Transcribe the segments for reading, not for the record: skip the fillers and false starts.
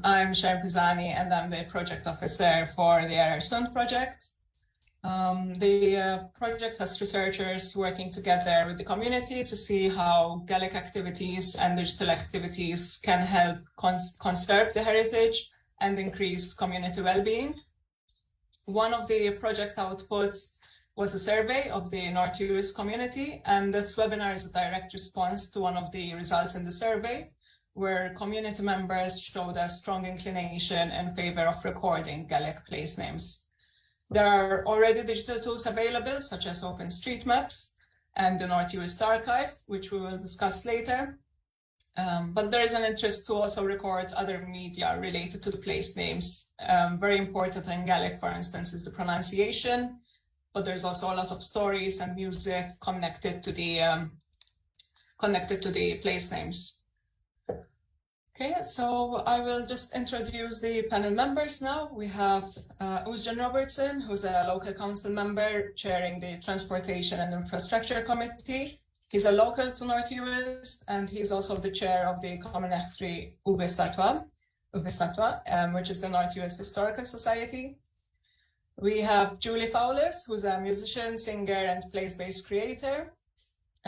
I'm Sharon Pisani, and I'm the project officer for the Ersund project. The project has researchers working together with the community to see how Gaelic activities and digital activities can help conserve the heritage and increase community well-being. One of the project outputs was a survey of the North Uist community, and this webinar is a direct response to one of the results in the survey, where community members showed a strong inclination in favor of recording Gaelic place names. There are already digital tools available, such as OpenStreetMaps and the North Uist Archive, which we will discuss later. But there is an interest to also record other media related to the place names. Very important in Gaelic, for instance, is the pronunciation, but there's also a lot of stories and music connected to the place names. Okay, so I will just introduce the panel members now. We have Uist Robertson, who's a local council member chairing the Transportation and Infrastructure Committee. He's a local to North Uist, and he's also the chair of the Community Uist, which is the North Uist Historical Society. We have Julie Fowlis, who's a musician, singer, and place-based creator.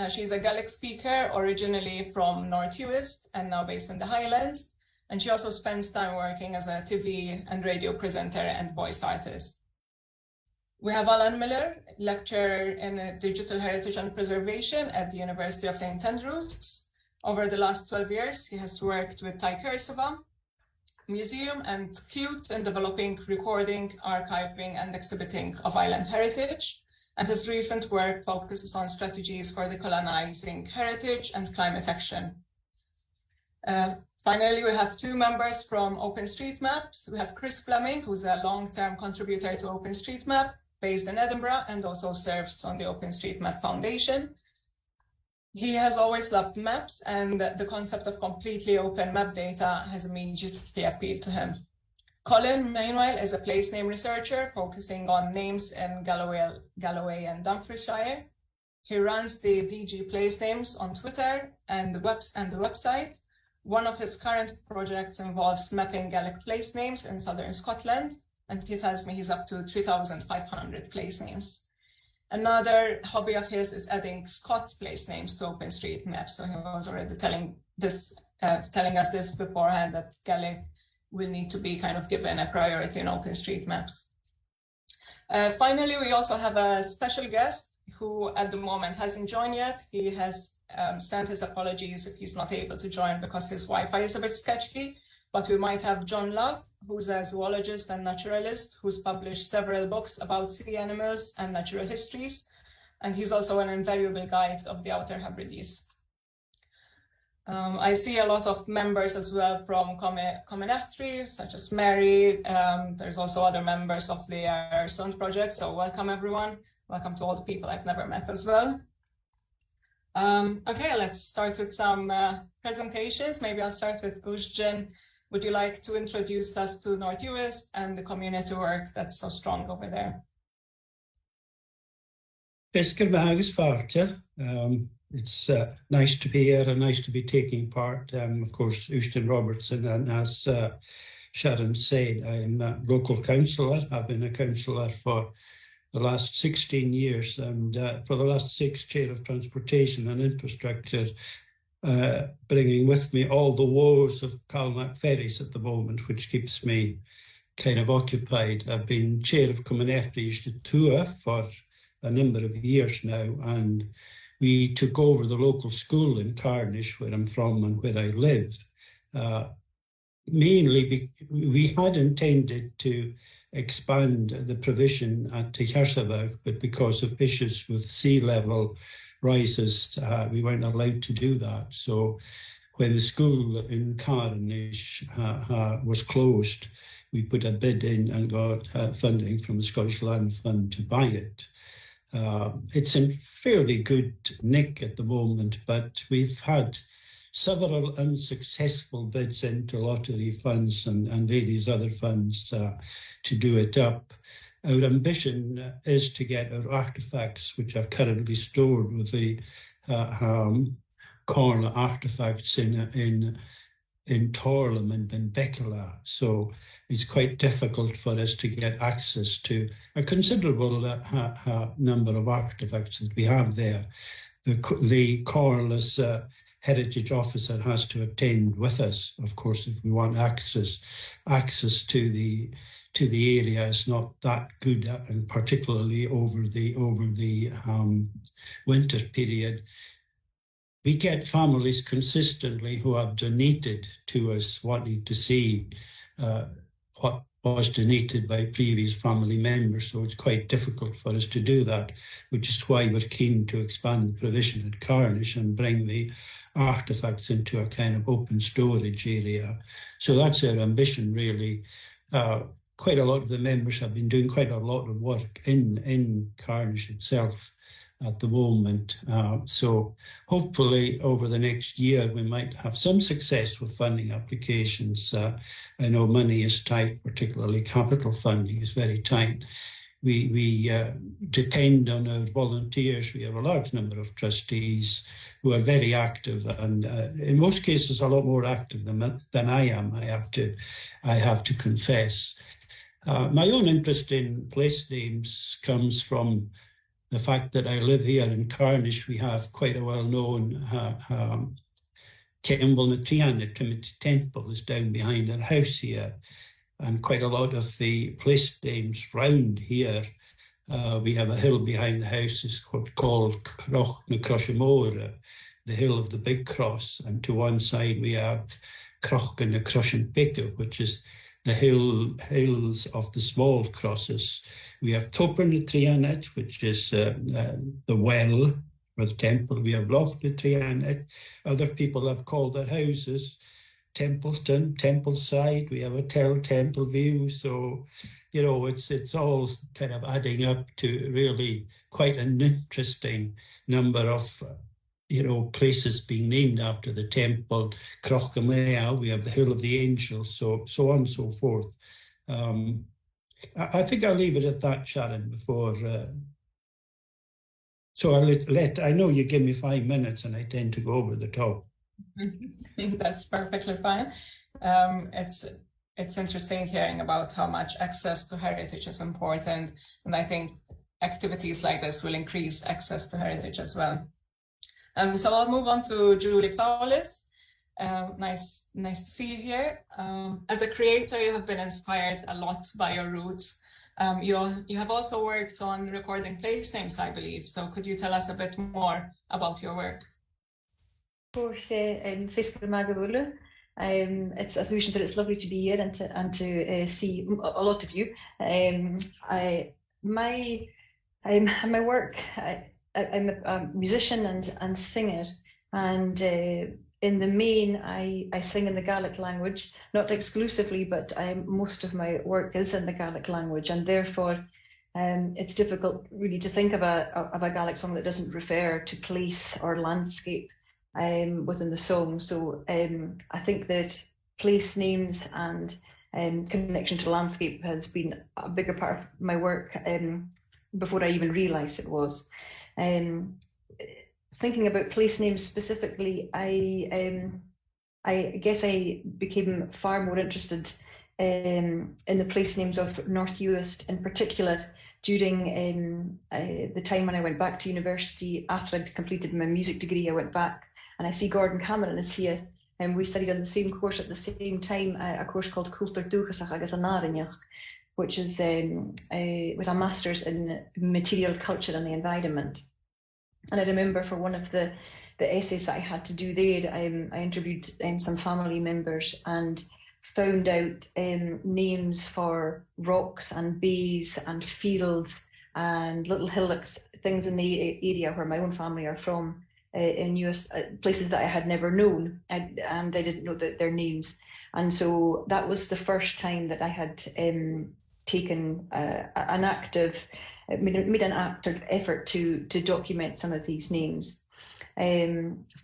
She's a Gaelic speaker, originally from North Uist and now based in the Highlands. And she also spends time working as a TV and radio presenter and voice artist. We have Alan Miller, lecturer in Digital Heritage and Preservation at the University of St. Andrews. Over the last 12 years, he has worked with Tai Kersava Museum and CUTE in developing, recording, archiving, and exhibiting of island heritage. And his recent work focuses on strategies for decolonizing heritage and climate action. Finally, we have two members from OpenStreetMaps. We have Chris Fleming, who's a long-term contributor to OpenStreetMap, based in Edinburgh, and also serves on the OpenStreetMap Foundation. He has always loved maps, and the concept of completely open map data has immediately appealed to him. Colin, meanwhile, is a place name researcher focusing on names in Galloway and Dumfriesshire. He runs the DG Place Names on Twitter and the website. One of his current projects involves mapping Gaelic place names in southern Scotland, and he tells me he's up to 3,500 place names. Another hobby of his is adding Scots place names to OpenStreetMaps. So he was already telling us this beforehand, that Gaelic will need to be kind of given a priority in OpenStreetMaps. Finally, we also have a special guest who at the moment hasn't joined yet. He has sent his apologies if he's not able to join because his Wi-Fi is a bit sketchy, but we might have John Love, who's a zoologist and naturalist who's published several books about sea animals and natural histories, and he's also an invaluable guide of the Outer Hebrides. I see a lot of members as well from Community, such as Mary. There's also other members of the Ersund project, so welcome everyone. Welcome to all the people I've never met as well. Okay, let's start with some presentations. Maybe I'll start with Uist. Would you like to introduce us to North Uist and the community work that's so strong over there? It's nice to be here and nice to be taking part. Of course, Uist Robertson, and as Sharon said, I'm a local councillor. I've been a councillor for the last 16 years, and for the last 6, chair of transportation and infrastructure, bringing with me all the woes of Calmac ferries at the moment, which keeps me kind of occupied. I've been chair of Community Tour for a number of years now, and we took over the local school in Carnish, where I'm from and where I live. Mainly, we had intended to expand the provision at Kersava, but because of issues with sea level rises, we weren't allowed to do that. So when the school in Carnish was closed, we put a bid in and got funding from the Scottish Land Fund to buy it. It's in fairly good nick at the moment, but we've had several unsuccessful bids into lottery funds and various other funds to do it up. Our ambition is to get our artefacts, which are currently stored with the corner artefacts in in Torlam and Benbecula. So it's quite difficult for us to get access to a considerable number of artifacts that we have there. The Corliss Heritage Officer has to attend with us, of course, if we want access to the area. Is not that good, and particularly over the winter period. We get families consistently who have donated to us, wanting to see what was donated by previous family members. So it's quite difficult for us to do that, which is why we're keen to expand the provision at Carnish and bring the artefacts into a kind of open storage area. So that's our ambition, really. Quite a lot of the members have been doing quite a lot of work in Carnish itself at the moment. So hopefully over the next year we might have some success with funding applications. I know money is tight, particularly capital funding is very tight. We depend on our volunteers. We have a large number of trustees who are very active, and in most cases a lot more active than I am, I have to confess. My own interest in place names comes from the fact that I live here in Carnish. We have quite a well-known Temple na Trianna Community Temple is down behind our house here, and quite a lot of the place names round here. We have a hill behind the house is called Croch na Croshamora, the hill of the big cross, and to one side we have Croch na Croshampicka, which is the hills of the small crosses. We have Topper na Trianna, which is the well or the temple. We have Loch na Trianna. Other people have called their houses Templeton, Templeside. We have a Temple View. So, you know, it's all kind of adding up to really quite an interesting number of, you know, places being named after the temple. Crochamea, we have the Hill of the Angels, so on and so forth. I think I'll leave it at that, Sharon, before. So I'll I know you give me 5 minutes and I tend to go over the top. That's perfectly fine. It's interesting hearing about how much access to heritage is important, and I think activities like this will increase access to heritage as well. So I'll move on to Julie Fowlis. Nice to see you here. As a creator, you have been inspired a lot by your roots. You have also worked on recording place names, I believe. So could you tell us a bit more about your work? It's, as Lucian said, it's lovely to be here and to see a lot of you. My work, I'm a musician and singer, and in the main I sing in the Gaelic language, not exclusively, but most of my work is in the Gaelic language, and therefore it's difficult really to think of a Gaelic song that doesn't refer to place or landscape within the song. So I think that place names and connection to landscape has been a bigger part of my work before I even realised it was. Thinking about place names specifically, I guess I became far more interested in the place names of North Uist in particular during the time when I went back to university. After I'd completed my music degree, I went back and I see Gordon Cameron is here, and we studied on the same course at the same time, a course called Culture Dúchasach agus an Áireann, which is with a master's in material culture and the environment. And I remember for one of the essays that I had to do there, I interviewed some family members and found out names for rocks and bays and fields and little hillocks, things in the area where my own family are from, in US places that I had never known, and I didn't know their names. And so that was the first time that I had taken an active effort to document some of these names.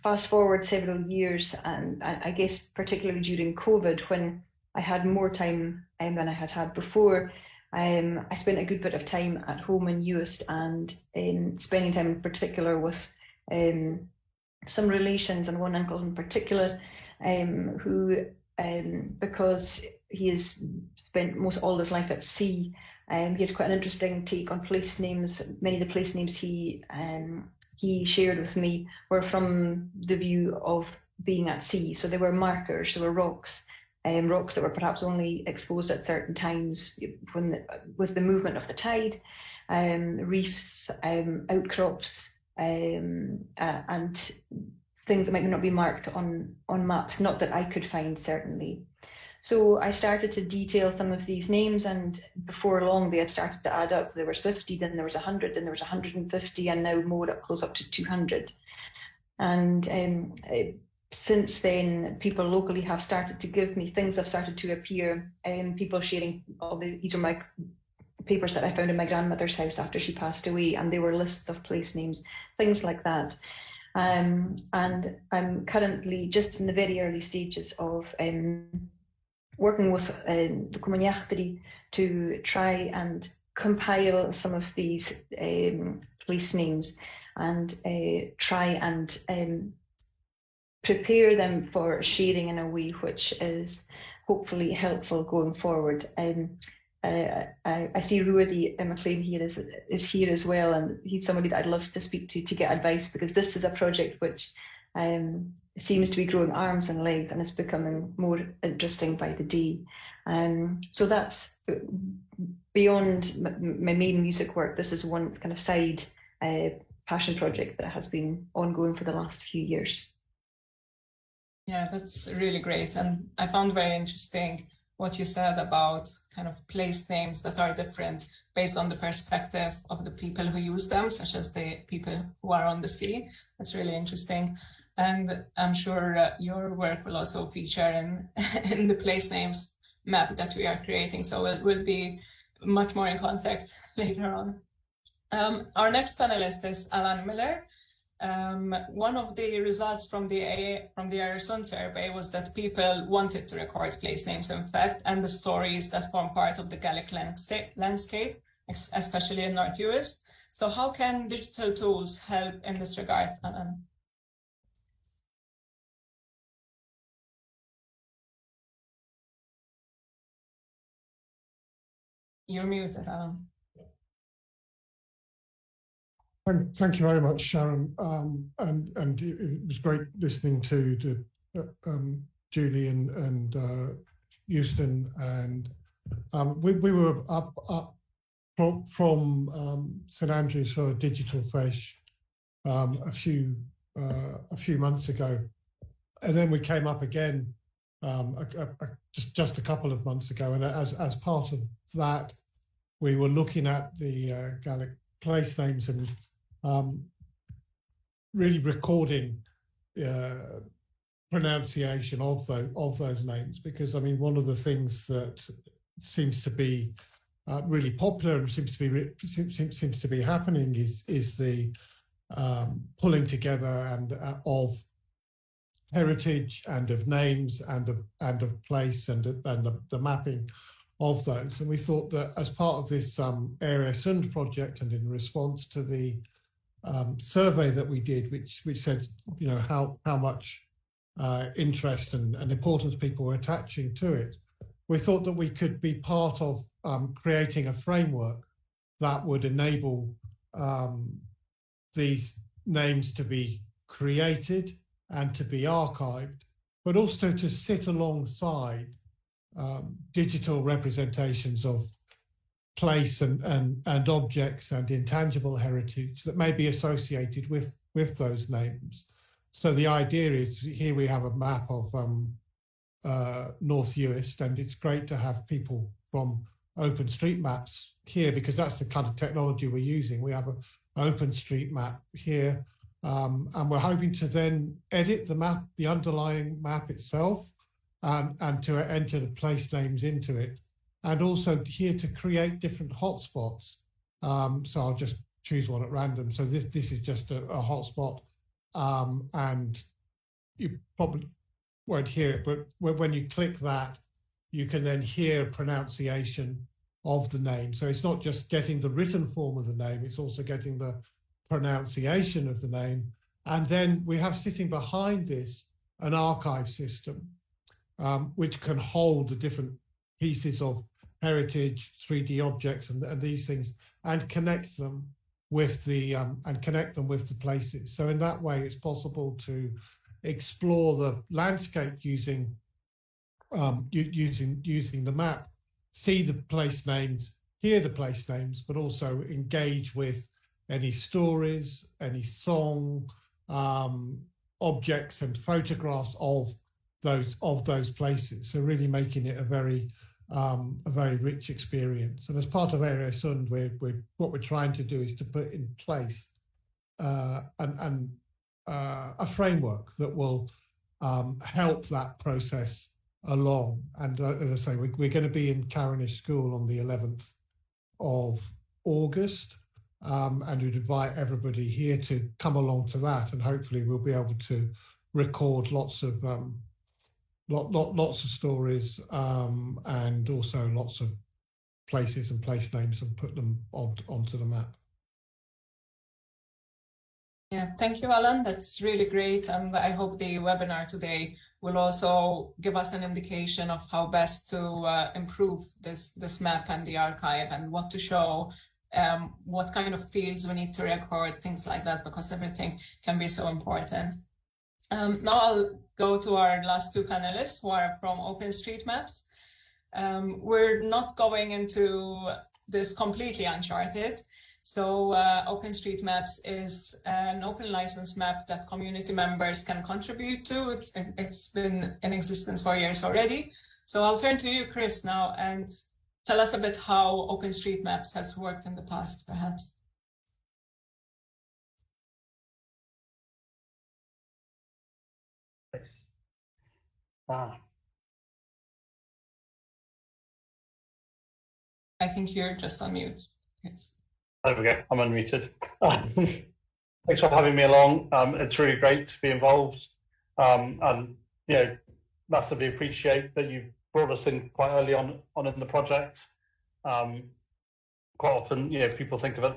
Fast forward several years, and I guess particularly during COVID, when I had more time than I had before, I spent a good bit of time at home in Uist, and spending time in particular with some relations and one uncle in particular, who, because he has spent most all his life at sea, he had quite an interesting take on place names. Many of the place names he shared with me were from the view of being at sea. So they were markers, they were rocks, rocks that were perhaps only exposed at certain times with the movement of the tide, reefs, outcrops, and things that might not be marked on maps, not that I could find, certainly. So I started to detail some of these names, and before long they had started to add up. There was 50, then there was 100, then there was 150, and now more close up to 200. And since then, people locally have started to give me things have started to appear, people sharing these are my papers that I found in my grandmother's house after she passed away, and they were lists of place names, things like that. And I'm currently just in the very early stages of working with the Comunidad to try and compile some of these place names and try and prepare them for sharing in a way which is hopefully helpful going forward. I see Rudy McLean here is here as well, and he's somebody that I'd love to speak to get advice, because this is a project which seems to be growing arms and legs and is becoming more interesting by the day. So that's beyond my main music work. This is one kind of side passion project that has been ongoing for the last few years. Yeah, that's really great. And I found very interesting what you said about kind of place names that are different based on the perspective of the people who use them, such as the people who are on the sea. That's really interesting. And I'm sure your work will also feature in the place names map that we are creating. So it will be much more in context later on. Our next panelist is Alan Miller. One of the results from the Arizona survey was that people wanted to record place names, in fact, and the stories that form part of the Gaelic landscape, especially in North Uist. So how can digital tools help in this regard, Alan? You're muted, Alan. Thank you very much, Sharon. And it was great listening to Julie and Houston. And we were up from St Andrews for Digital Fresh a few months ago, and then we came up again just a couple of months ago. And as part of that, we were looking at the Gaelic place names and really recording pronunciation of those names, because I mean, one of the things that seems to be really popular and seems to be happening is the pulling together and of heritage and of names and of place and the mapping of those. And we thought that as part of this Area Sund project, and in response to the survey that we did, which said, you know, how much interest and importance people were attaching to it, we thought that we could be part of creating a framework that would enable these names to be created and to be archived, but also to sit alongside digital representations of place and objects and intangible heritage that may be associated with those names. So the idea is, here we have a map of North Uist, and it's great to have people from OpenStreetMaps here, because that's the kind of technology we're using. We have an OpenStreetMap here, and we're hoping to then edit the map, the underlying map itself, and to enter the place names into it, and also here to create different hotspots. So I'll just choose one at random. So this is just a hotspot, and you probably won't hear it, but when you click that, you can then hear pronunciation of the name. So it's not just getting the written form of the name, it's also getting the pronunciation of the name. And then we have sitting behind this an archive system which can hold the different pieces of heritage, 3D objects, and these things, and connect them with the places. So in that way, it's possible to explore the landscape using using the map, see the place names, hear the place names, but also engage with any stories, any song, objects and photographs of those places. So really making it a very rich experience. And as part of Area Sund, what we're trying to do is to put in place a framework that will help that process along. And as I say, we're going to be in Carinish School on the 11th of August, and we'd invite everybody here to come along to that, and hopefully we'll be able to record lots of stories, and also lots of places and place names, and put them onto the map. Yeah, thank you, Alan. That's really great. And I hope the webinar today will also give us an indication of how best to improve this map and the archive, and what to show, what kind of fields we need to record, things like that, because everything can be so important. Now I'll go to our last two panelists, who are from OpenStreetMaps. We're not going into this completely uncharted. So OpenStreetMaps is an open license map that community members can contribute to. It's been in existence for years already. So I'll turn to you, Chris, now, and tell us a bit how OpenStreetMaps has worked in the past, perhaps. I think you're just on mute. Yes. There we go, I'm unmuted. Thanks for having me along. It's really great to be involved, and massively appreciate that you brought us in quite early on in the project. Quite often, people think of it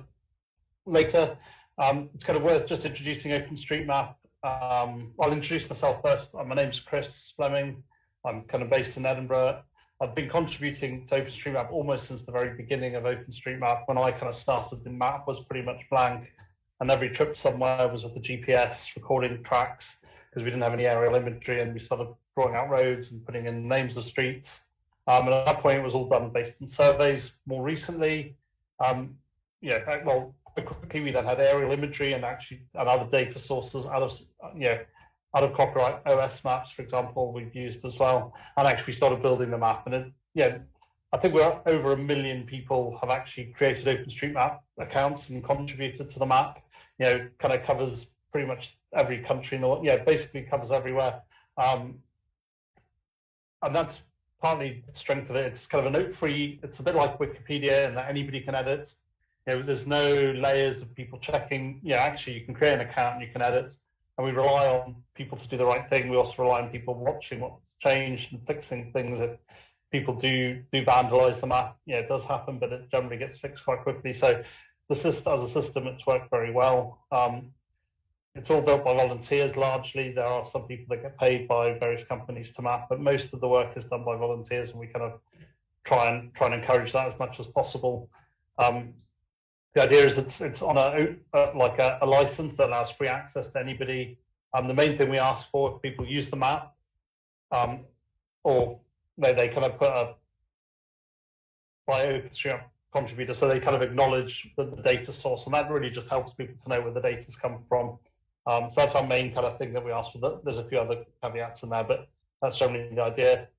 later. It's kind of worth just introducing OpenStreetMap. I'll introduce myself first. My name's Chris Fleming. I'm kind of based in Edinburgh. I've been contributing to OpenStreetMap almost since the very beginning of OpenStreetMap. When I kind of started, the map was pretty much blank, and every trip somewhere was with the GPS recording tracks, because we didn't have any aerial imagery, and we started drawing out roads and putting in names of streets. And at that point, it was all done based on surveys. More recently, well, quite quickly we then had aerial imagery and other data sources out of copyright OS maps, for example, we've used as well, and actually started building the map. And I think we're over 1 million people have actually created OpenStreetMap accounts and contributed to the map. Kind of covers pretty much every country, basically covers everywhere. And that's partly the strength of it. It's kind of a note-free, it's a bit like Wikipedia in that anybody can edit. There's no layers of people checking. Actually, you can create an account and you can edit. And we rely on people to do the right thing. We also rely on people watching what's changed and fixing things. If people do vandalize the map, it does happen, but it generally gets fixed quite quickly. So as a system, it's worked very well. It's all built by volunteers largely. There are some people that get paid by various companies to map, but most of the work is done by volunteers, and we kind of try and encourage that as much as possible. The idea is it's on a license that allows free access to anybody. The main thing we ask for, if people use the map, or they kind of put a by OpenStreetMap contributor, so they kind of acknowledge the data source, and that really just helps people to know where the data's come from. So that's our main kind of thing that we ask for. There's a few other caveats in there, but that's generally the idea.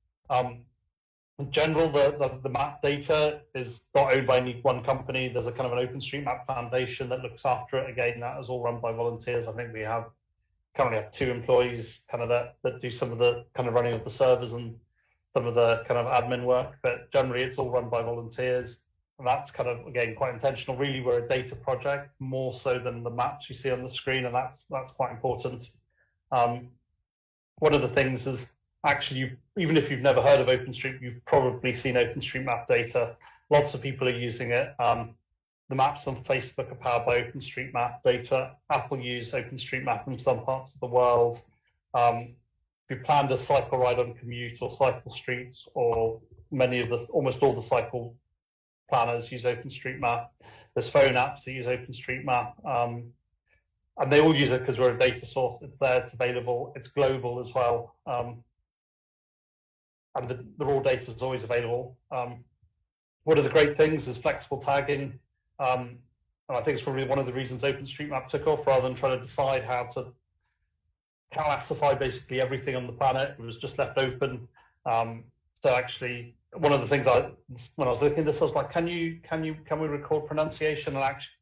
In general, the map data is not owned by any one company. There's a kind of an OpenStreetMap Foundation that looks after it. Again, that is all run by volunteers. I think we currently have 2 employees kind of that do some of the kind of running of the servers and some of the kind of admin work, but generally it's all run by volunteers. And that's kind of, again, quite intentional. Really, we're a data project more so than the maps you see on the screen, and that's quite important. One of the things is, actually, even if you've never heard of OpenStreet, you've probably seen OpenStreetMap data. Lots of people are using it. The maps on Facebook are powered by OpenStreetMap data. Apple use OpenStreetMap in some parts of the world. if you planned a cycle ride on commute or cycle streets, or almost all the cycle planners use OpenStreetMap. There's phone apps that use OpenStreetMap, and they all use it because we're a data source. It's there, it's available, it's global as well, and the raw data is always available. One of the great things is flexible tagging. And I think it's probably one of the reasons OpenStreetMap took off, rather than trying to decide how to classify basically everything on the planet. It was just left open. So actually, one of the things when I was looking at this, I was like, can we record pronunciation? And actually,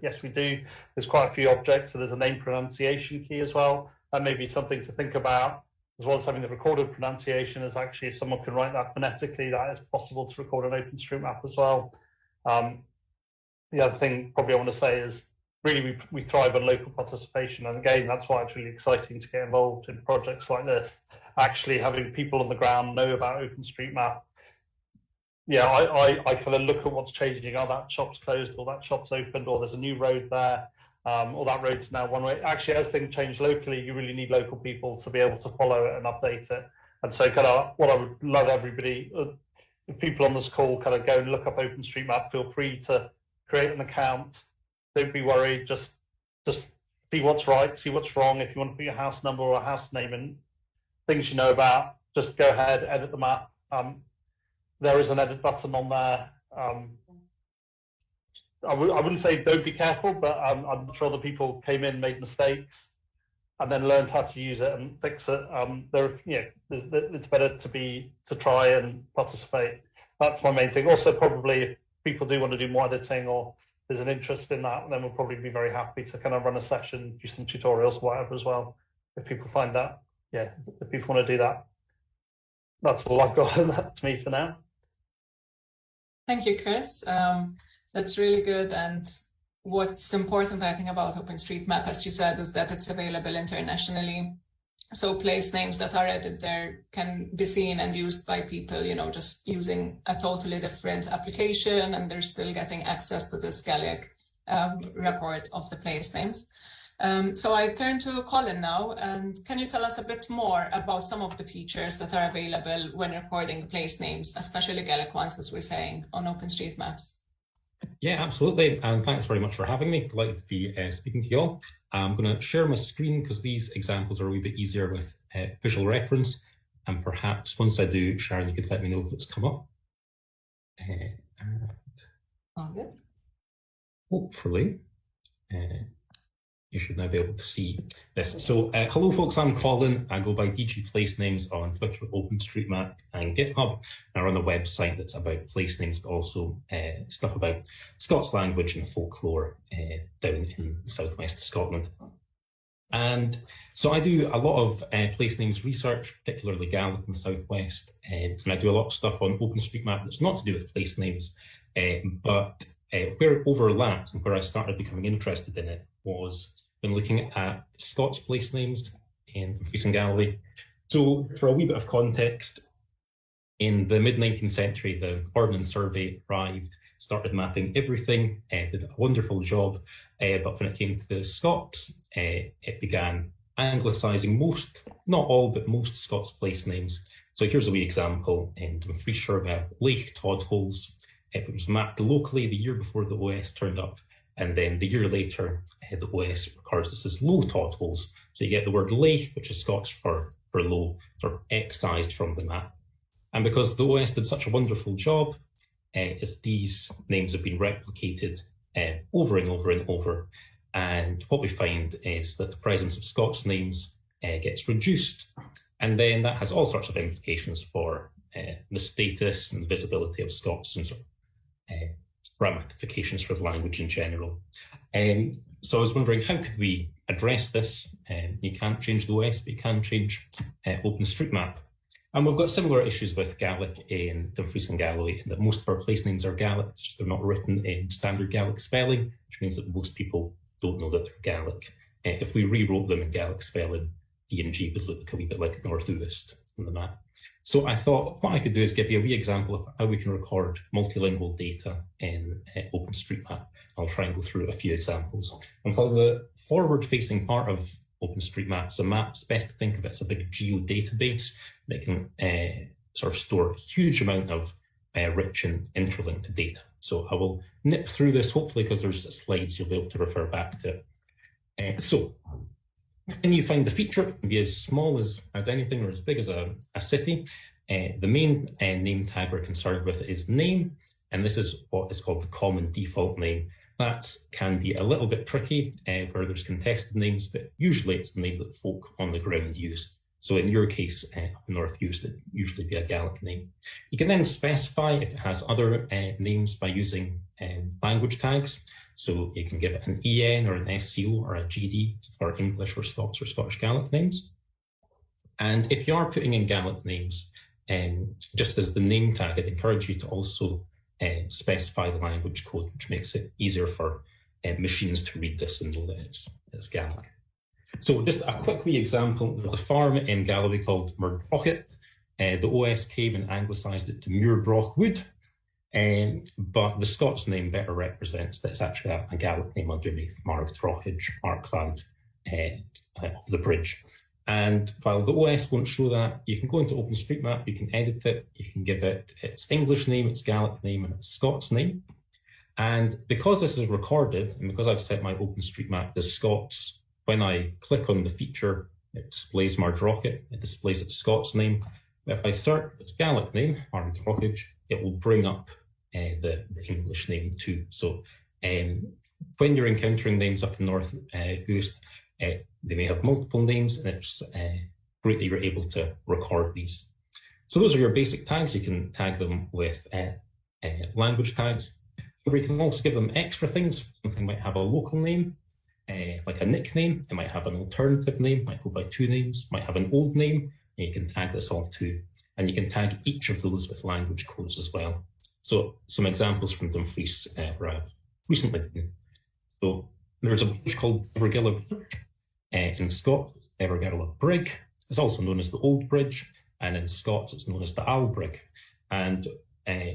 yes, we do. There's quite a few objects, so there's a name pronunciation key as well. That may be something to think about, as well as having the recorded pronunciation. Is actually, if someone can write that phonetically, that is possible to record on OpenStreetMap as well. The other thing probably I want to say is, really we thrive on local participation, and again, that's why it's really exciting to get involved in projects like this. Actually having people on the ground know about OpenStreetMap. Yeah, I kind of look at what's changing. Oh, that shop's closed, or that shop's opened, or there's a new road there, or that road's now one way. Actually, as things change locally, you really need local people to be able to follow it and update it. And so kind of what I would love everybody, if people on this call kind of go and look up OpenStreetMap, feel free to create an account. Don't be worried, just see what's right, see what's wrong. If you want to put your house number or a house name in, things you know about, just go ahead, edit the map. There is an edit button on there. I wouldn't say don't be careful, but I'm sure the people came in, made mistakes, and then learned how to use it and fix it. It's better to try and participate. That's my main thing. Also, probably if people do want to do more editing, or there's an interest in that, then we'll probably be very happy to kind of run a session, do some tutorials, whatever as well. If people find that, if people want to do that. That's all I've got. That's me for now. Thank you, Chris. That's really good. And what's important, I think, about OpenStreetMap, as you said, is that it's available internationally. So place names that are added there can be seen and used by people, just using a totally different application, and they're still getting access to this Gaelic record of the place names. So I turn to Colin now, and can you tell us a bit more about some of the features that are available when recording place names, especially Gaelic ones, as we're saying, on OpenStreetMaps? Yeah, absolutely. And thanks very much for having me. Delighted to be speaking to you all. I'm going to share my screen because these examples are a wee bit easier with visual reference. And perhaps once I do, Sharon, you could let me know if it's come up. Hopefully, you should now be able to see this. So hello folks, I'm Colin. I go by DG Place Names on Twitter, OpenStreetMap and GitHub. I run a website that's about place names, but also stuff about Scots language and folklore down in the southwest of Scotland. And so I do a lot of place names research, particularly Gaelic in the southwest. And I do a lot of stuff on OpenStreetMap that's not to do with place names, but where it overlapped and where I started becoming interested in it was when looking at Scots place names in Dumfries and Galloway. So for a wee bit of context, in the mid-19th century, the Ordnance Survey arrived, started mapping everything, did a wonderful job, but when it came to the Scots, it began anglicising most, not all, but most Scots place names. So here's a wee example in Dumfriesshire, Lake Todholes. It was mapped locally the year before the OS turned up, and then the year later, the OS records this as Low Todholes. So you get the word lake, which is Scots for low, sort of excised from the map. And because the OS did such a wonderful job, as these names have been replicated over and over and over, and what we find is that the presence of Scots names gets reduced, and then that has all sorts of implications for the status and the visibility of Scots and sort of ramifications for the language in general. So I was wondering, how could we address this? You can't change the OS, but you can change OpenStreetMap. And we've got similar issues with Gaelic in Dumfries and Galloway, in that most of our place names are Gaelic, it's just they're not written in standard Gaelic spelling, which means that most people don't know that they're Gaelic. If we rewrote them in Gaelic spelling, D&G would look a wee bit like North Uist on the map. So I thought what I could do is give you a wee example of how we can record multilingual data in OpenStreetMap. I'll try and go through a few examples. And while the forward-facing part of OpenStreetMap as a map. It's best to think of it as a big geodatabase that can sort of store a huge amount of rich and interlinked data. So I will nip through this, hopefully, because there's slides you'll be able to refer back to. So when you find the feature, it can be as small as anything or as big as a city. The main name tag we're concerned with is name, and this is what is called the common default name. That can be a little bit tricky where there's contested names, but usually it's the name that folk on the ground use. So in your case, up in North Uist, it'd usually be a Gaelic name. You can then specify if it has other names by using language tags. So you can give it an EN or an SCO or a GD for English or Scots or Scottish Gaelic names. And if you are putting in Gaelic names, just as the name tag, I'd encourage you to also specify the language code, which makes it easier for machines to read this and know that it's Gaelic. So just a quick wee example, there's a farm in Galloway called Murdrochit. The OS came and anglicised it to Muirdroch Wood, but the Scots name better represents that it's actually a Gaelic name underneath Marg Drochage, Markland of the bridge. And while the OS won't show that, you can go into OpenStreetMap, you can edit it, you can give it its English name, its Gaelic name, and its Scots name. And because this is recorded, and because I've set my OpenStreetMap as Scots, when I click on the feature, it displays Mardrochit, it displays its Scots name. But if I search its Gaelic name, Mardrochage, it will bring up the English name too. So when you're encountering names up in North Uist, they may have multiple names, and it's great that you're able to record these. So those are your basic tags. You can tag them with language tags. Or you can also give them extra things. Something might have a local name, like a nickname. It might have an alternative name, might go by two names, might have an old name, and you can tag this all too. And you can tag each of those with language codes as well. So some examples from Dumfries where I've recently been. So there's a bridge called Evergilla Bridge in Scotland. Evergilla Brig is also known as the Old Bridge, and in Scots it's known as the Owl Brig. And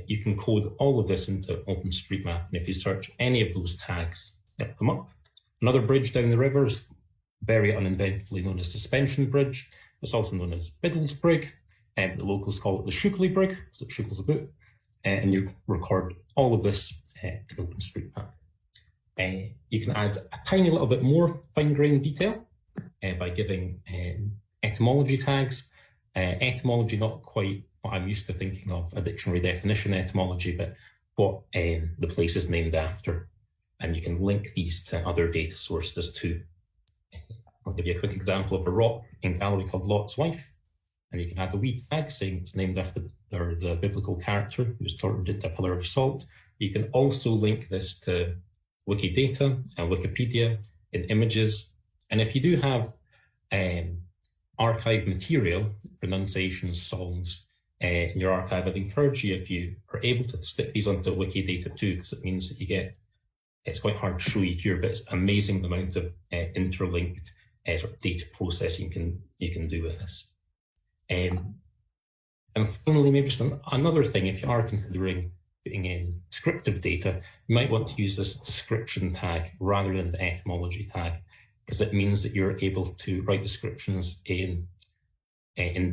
you can code all of this into OpenStreetMap, and if you search any of those tags, it'll come up. Another bridge down the river is very uninventively known as Suspension Bridge. It's also known as Biddle's Brig, the locals call it the Shugley Brig, because it shuggles about, and you record all of this in OpenStreetMap. You can add a tiny little bit more fine-grained detail by giving etymology tags. Etymology, not quite what I'm used to thinking of, a dictionary definition etymology, but what the place is named after. And you can link these to other data sources too. I'll give you a quick example of a rock in Galloway called Lot's Wife. And you can add a wee tag saying it's named after the biblical character who was turned into a pillar of salt. You can also link this to Wikidata and Wikipedia in images. And if you do have archive material, pronunciations, songs in your archive, I'd encourage you, if you are able to, stick these onto Wikidata too, because it means that you get, it's quite hard to show you here, but it's amazing the amount of interlinked sort of data processing you can do with this. And finally, maybe just another thing, if you are considering putting in descriptive data, you might want to use this description tag rather than the etymology tag, because it means that you're able to write descriptions in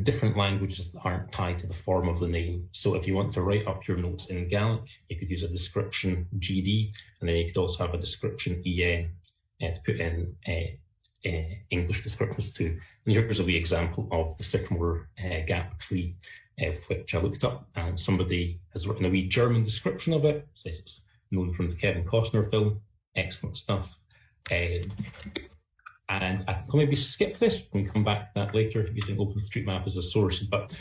different languages that aren't tied to the form of the name. So if you want to write up your notes in Gaelic, you could use a description GD, and then you could also have a description EN to put in English descriptions too. And here's a wee example of the sycamore gap tree, which I looked up, and somebody has written a wee German description of it. It says it's known from the Kevin Costner film. Excellent stuff. And I can maybe skip this and come back to that later using OpenStreetMap as a source. But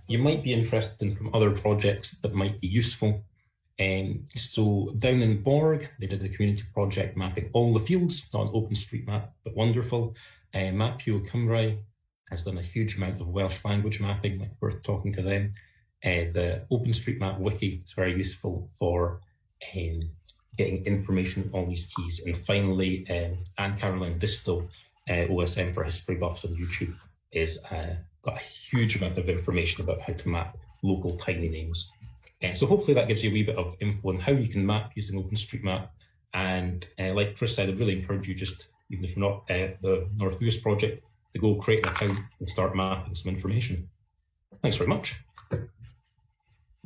you might be interested in from other projects that might be useful. So down in Borg, they did a community project mapping all the fields, not on OpenStreetMap, but wonderful. Mapio Cymru has done a huge amount of Welsh language mapping, like worth talking to them. The OpenStreetMap wiki is very useful for getting information on all these keys. And finally, Anne-Caroline Disto, OSM for History Buffs on YouTube, is got a huge amount of information about how to map local tiny names. So hopefully that gives you a wee bit of info on how you can map using OpenStreetMap. And like Chris said, I'd really encourage you just even if you're not the North Uist project, to go create an account and start mapping some information. Thanks very much.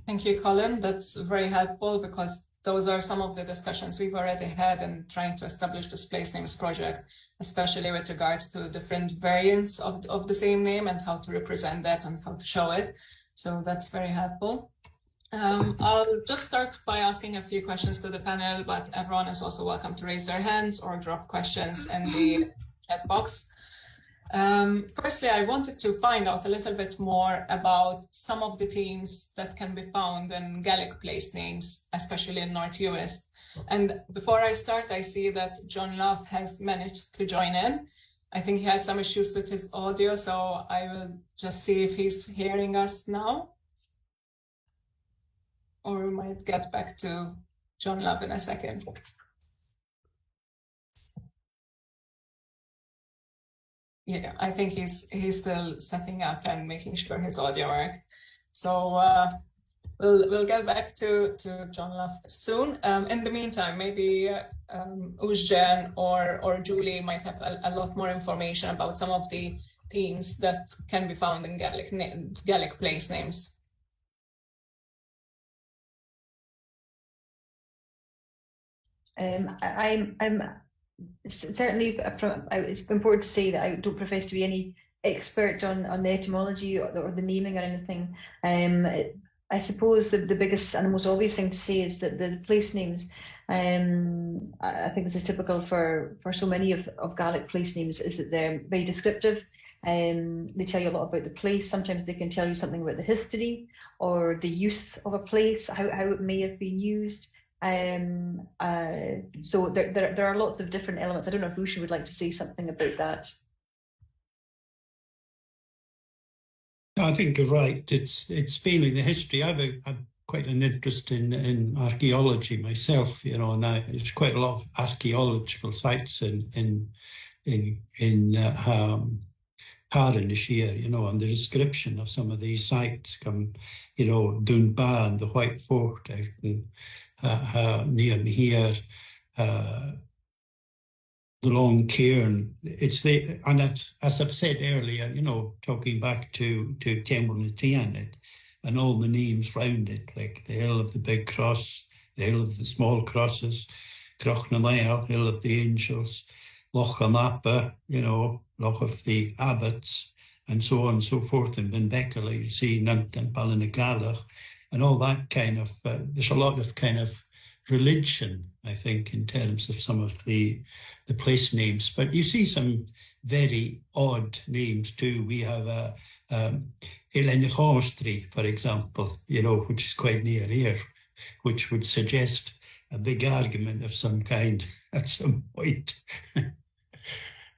Thank you, Colin. That's very helpful because those are some of the discussions we've already had in trying to establish this place names project, especially with regards to different variants of the same name and how to represent that and how to show it. So that's very helpful. I'll just start by asking a few questions to the panel, but everyone is also welcome to raise their hands or drop questions in the chat box. Firstly, I wanted to find out a little bit more about some of the themes that can be found in Gaelic place names, especially in North Uist. And before I start, I see that John Love has managed to join in. I think he had some issues with his audio, so I will just see if he's hearing us now. Or we might get back to John Love in a second. Yeah, I think he's still setting up and making sure his audio works. So we'll get back to John Love soon. In the meantime, maybe Uist or Julie might have a lot more information about some of the themes that can be found in Gaelic place names. I'm certainly, it's important to say that I don't profess to be any expert on the etymology or the naming or anything. I suppose the biggest and the most obvious thing to say is that the place names, I think this is typical for so many of Gaelic place names, is that they're very descriptive. They tell you a lot about the place. Sometimes they can tell you something about the history or the use of a place, how it may have been used. So there are lots of different elements. I don't know if Lucia would like to say something about that. I think you're right. It's mainly the history. I've quite an interest in archaeology myself, you know, and there's quite a lot of archaeological sites in Carnish here, you know, and the description of some of these sites come, you know, Dunbar and the White Fort out in near me here, the Long Cairn. It's the, and as I've said earlier, you know, talking back to Temple na Trian and all the names round it, like the Hill of the Big Cross, the Hill of the Small Crosses, Croch na Nail, Hill of the Angels, Loch Amapa, you know, Loch of the Abbots, and so on and so forth. And Benbeckle, you see Nunt and Ballinagallach, and all that kind of, there's a lot of kind of religion, I think, in terms of some of the place names. But you see some very odd names too. We have Elenchonstri, for example, you know, which is quite near here, which would suggest a big argument of some kind at some point.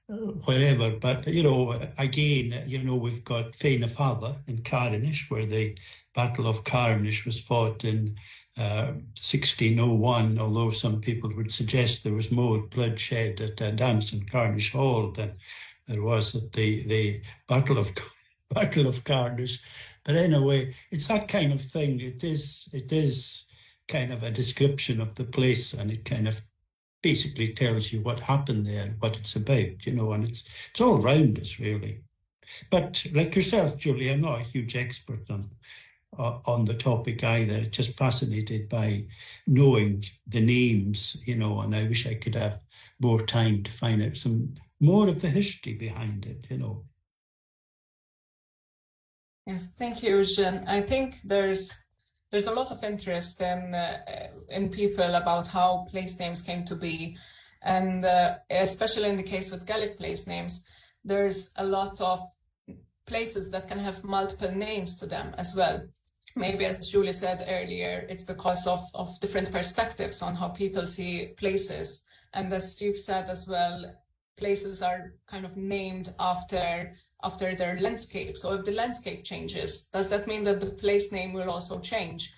Whatever, but you know, again, you know, we've got Fianna Fáile in Carnish, where the Battle of Carnish was fought in 1601, although some people would suggest there was more bloodshed at Damson Carnish Hall than there was at the Battle of Carnish. But anyway, it's that kind of thing. It is kind of a description of the place, and it kind of basically tells you what happened there, what it's about, you know, and it's all round us really. But like yourself, Julie, I'm not a huge expert on the topic either. Just fascinated by knowing the names, you know, and I wish I could have more time to find out some more of the history behind it, you know. Yes, thank you, Eugene. I think there's a lot of interest in people about how place names came to be, and especially in the case with Gaelic place names, there's a lot of places that can have multiple names to them as well. Maybe, as Julie said earlier, it's because of different perspectives on how people see places. And as Steve said as well, places are kind of named after their landscape. So if the landscape changes, does that mean that the place name will also change?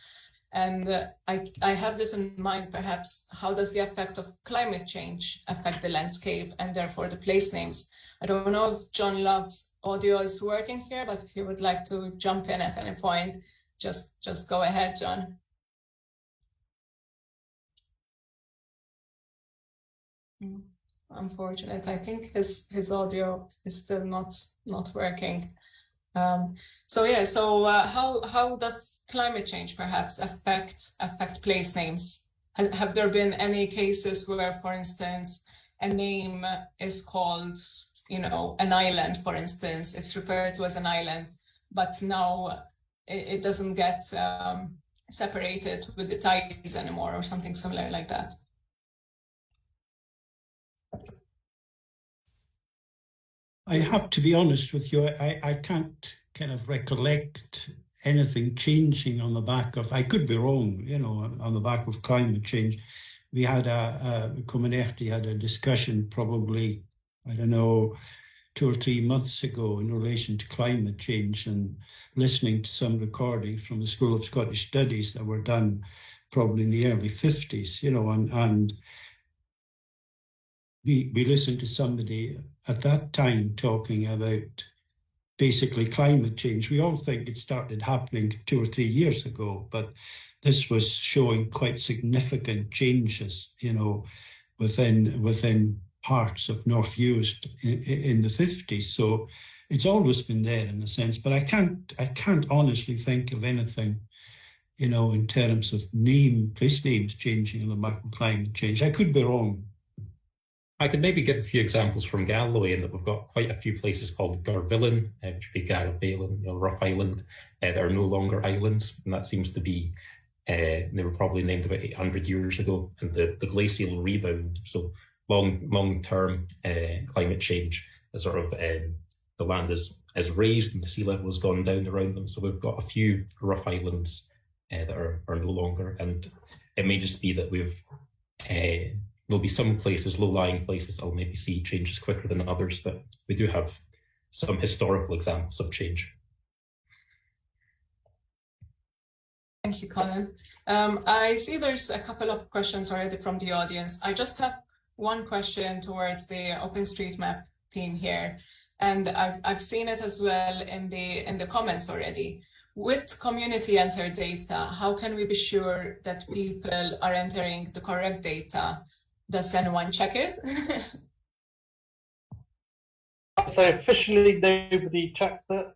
And I have this in mind, perhaps, how does the effect of climate change affect the landscape and therefore the place names? I don't know if John Love's audio is working here, but if you would like to jump in at any point, just go ahead, John. unfortunate. I think his audio is still not working. So how does climate change perhaps affect place names? Have there been any cases where, for instance, a name is called, an island, for instance, it's referred to as an island, but now it doesn't get separated with the tides anymore, or something similar like that? I have to be honest with you, I can't kind of recollect anything changing on the back of, I could be wrong, on the back of climate change. We had Comunity had a discussion probably, I don't know, 2 or 3 months ago in relation to climate change, and listening to some recordings from the School of Scottish Studies that were done probably in the early 50s, and we listened to somebody at that time talking about basically climate change. We all think it started happening 2 or 3 years ago, but this was showing quite significant changes, within parts of North Uist in the 50s. So it's always been there in a sense, but I can't honestly think of anything, in terms of place names changing on the back of climate change. I could be wrong. I could maybe give a few examples from Galloway, in that we've got quite a few places called Garvillan, which would be Garvillan, Rough Island, that are no longer islands, and that seems to be, they were probably named about 800 years ago, and the glacial rebound, so long-term climate change, sort of the land is raised and the sea level has gone down around them. So we've got a few rough islands that are no longer, and it may just be that there'll be some places, low-lying places, I'll maybe see changes quicker than others, but we do have some historical examples of change. Thank you, Colin. I see there's a couple of questions already from the audience. I just have one question towards the OpenStreetMap team here, and I've seen it as well in the comments already. With community entered data, how can we be sure that people are entering the correct data? Does anyone check it? So officially, nobody checks it.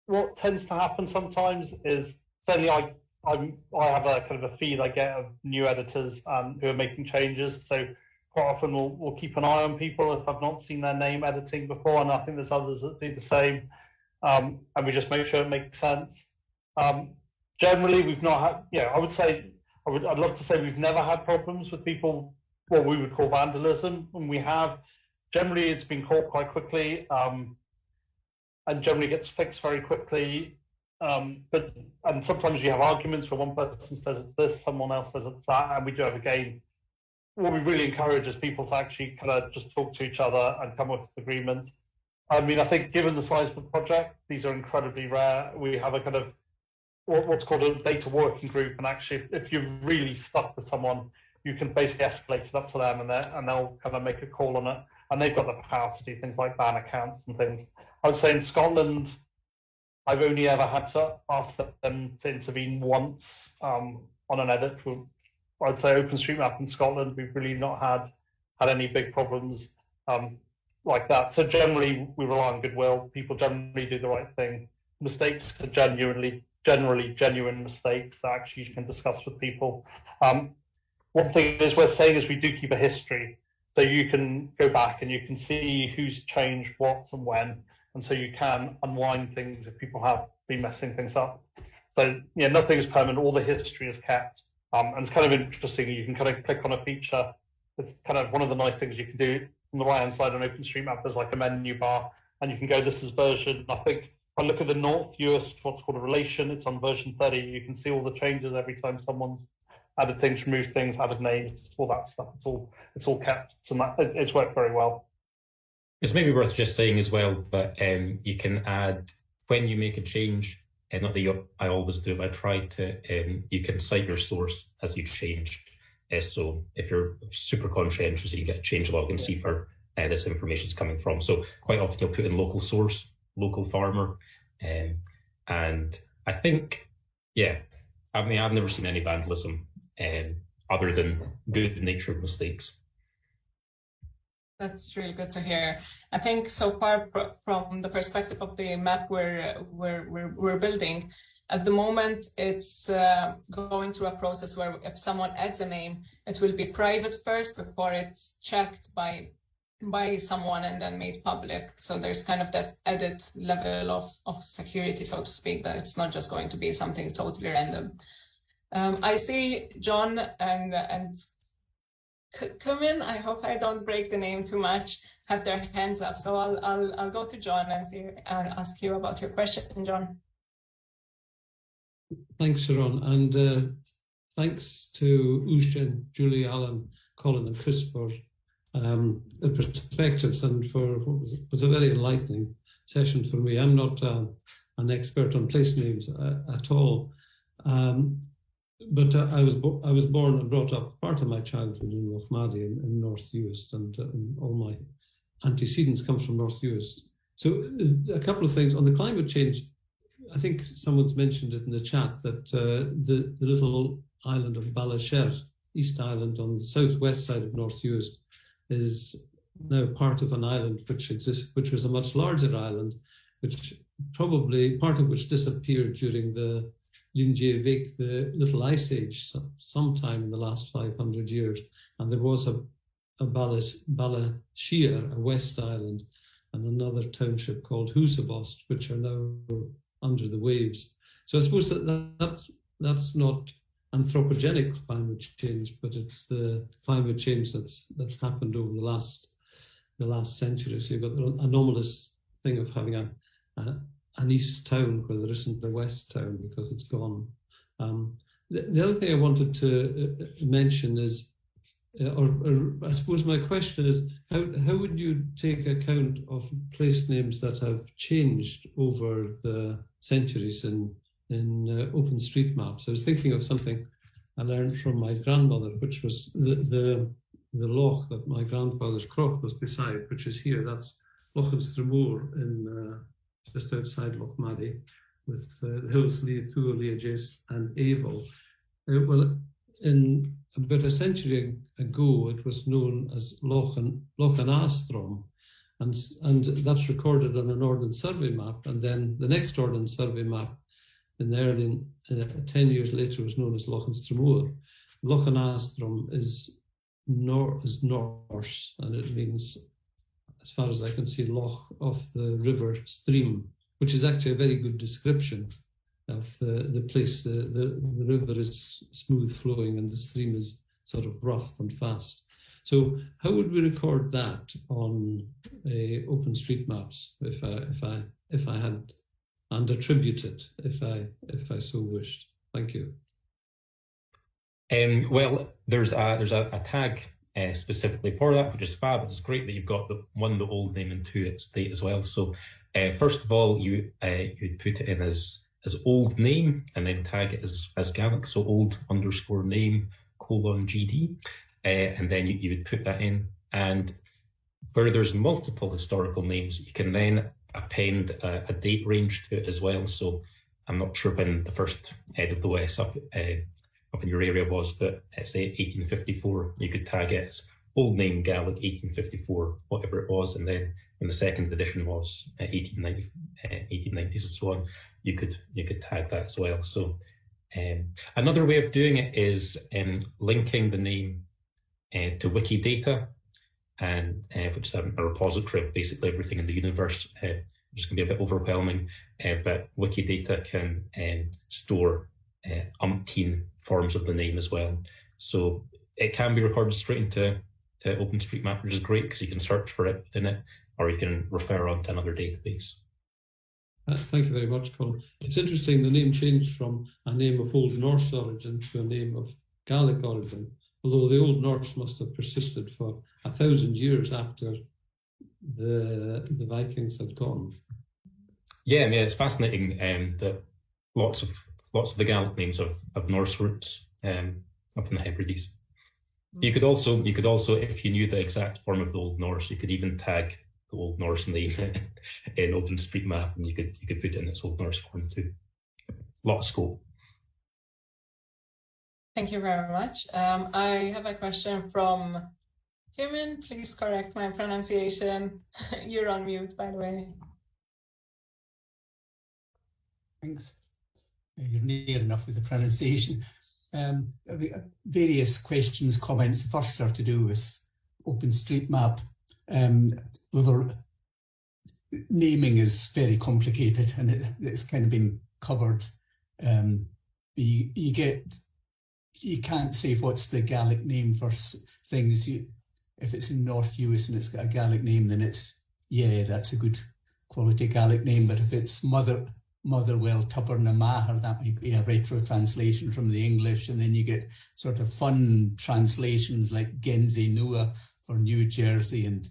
What tends to happen sometimes is, certainly I have a kind of a feed I get of new editors who are making changes. So quite often we'll keep an eye on people if I've not seen their name editing before, and I think there's others that do the same. And we just make sure it makes sense. Generally, we've not had, I would say, I'd love to say we've never had problems with people, what we would call vandalism. When we have, generally it's been caught quite quickly, and generally gets fixed very quickly. And sometimes you have arguments where one person says it's this, someone else says it's that, and we do have a game. What we really encourage is people to actually kind of just talk to each other and come up with agreement. I mean, I think given the size of the project, these are incredibly rare. We have a kind of what's called a data working group, and actually, if you're really stuck with someone, you can basically escalate it up to them, and they'll kind of make a call on it, and they've got the power to do things like ban accounts and things. I would say in Scotland, I've only ever had to ask them to intervene once on an edit. I'd say OpenStreetMap in Scotland, we've really not had any big problems like that. So generally, we rely on goodwill. People generally do the right thing. Mistakes are generally genuine mistakes that actually you can discuss with people. One thing is worth saying is we do keep a history, so you can go back and you can see who's changed what and when, and so you can unwind things if people have been messing things up. So nothing is permanent. All the history is kept, and it's kind of interesting. You can kind of click on a feature. It's kind of one of the nice things you can do. On the right-hand side on OpenStreetMap, there's like a menu bar, and you can go, this is version, I think, if I look at the North Uist, what's called a relation, it's on version 30. You can see all the changes every time someone's added things, removed things, added names, all that stuff. It's all kept, and it's worked very well. It's maybe worth just saying as well that you can add, when you make a change, not that I always do, but I try to, you can cite your source as you change. So if you're super conscientious, you get a change log and see where this information is coming from. So quite often you'll put in local source, local farmer, and I think, I mean, I've never seen any vandalism other than good natured mistakes. That's really good to hear. I think so far from the perspective of the map we're building, at the moment it's going through a process where if someone adds a name, it will be private first before it's checked by someone and then made public. So there's kind of that added level of security, so to speak, that it's not just going to be something totally random. I see John and Kumin, I hope I don't break the name too much, have their hands up. So I'll go to John and ask you about your question, John. Thanks, Sharon, and thanks to Uist, Julie, Alan, Colin, and Chris for the perspectives and for what was a very enlightening session for me. I'm not an expert on place names at all. But I was born and brought up part of my childhood in Lochmaddy in North Uist, and all my antecedents come from North Uist. So a couple of things on the climate change. I think someone's mentioned it in the chat that the little island of Balasher, East Island on the southwest side of North Uist, is now part of an island which was a much larger island, which probably part of which disappeared during the Lindsay-Vick, the Little Ice Age, sometime in the last 500 years. And there was a Balashir, a West Island, and another township called Husebost, which are now under the waves. So I suppose that's not anthropogenic climate change, but it's the climate change that's happened over the last century. So you've got the anomalous thing of having an east town where there isn't a west town because it's gone. The other thing I wanted to mention is, or I suppose my question is, how would you take account of place names that have changed over the centuries in OpenStreetMaps? I was thinking of something I learned from my grandmother, which was the loch that my grandfather's crop was beside, which is here. That's Loch an Stramór in just outside Lochmaddy, with the hills Liatúa, Liages, and Avel. Well, in about a century ago, it was known as Loch an Astrom, and that's recorded on an Ordnance Survey map. And then the next Ordnance Survey map, in the early 10 years later, was known as Loch an Stramór. Loch an Astrom is Norse, and it means, as far as I can see, loch of the river stream, which is actually a very good description of the place. The river is smooth flowing and the stream is sort of rough and fast. So how would we record that on OpenStreetMaps if I had, and attribute it if I so wished? Thank you. Well, there's a tag specifically for that, which is fab. It's great that you've got the old name and two its date as well. So first of all, you'd put it in as old name and then tag it as Gaelic, so old_name : GD, and then you would put that in. And where there's multiple historical names, you can then append a date range to it as well. So I'm not sure when the first head of the West up in your area was, but say 1854, you could tag it as old name Gaelic 1854, whatever it was, and then when the second edition was 1890s and so on, you could tag that as well. So another way of doing it is linking the name to Wikidata, and which is a repository of basically everything in the universe, which can be a bit overwhelming, but Wikidata can store umpteen forms of the name as well. So it can be recorded straight into OpenStreetMap, which is great because you can search for it within it, or you can refer on to another database. Thank you very much, Colin. It's interesting, the name changed from a name of Old Norse origin to a name of Gaelic origin, although the Old Norse must have persisted for 1,000 years after the Vikings had gone. Yeah, it's fascinating that lots of the Gaelic names have Norse roots up in the Hebrides. You could also, if you knew the exact form of the Old Norse, you could even tag the Old Norse name in OpenStreetMap, and you could put it in its Old Norse form too. A lot of scope. Thank you very much. I have a question from Human, please correct my pronunciation. You're on mute, by the way. Thanks. You're near enough with the pronunciation. Various questions, comments. The first are to do with OpenStreetMap. Naming is very complicated, and it's kind of been covered. You can't say what's the Gaelic name for things. If it's in North Uist and it's got a Gaelic name, then that's a good quality Gaelic name. But if it's Motherwell Tupper na Maher, that might be a retro translation from the English, and then you get sort of fun translations like Genzie Nua for New Jersey, and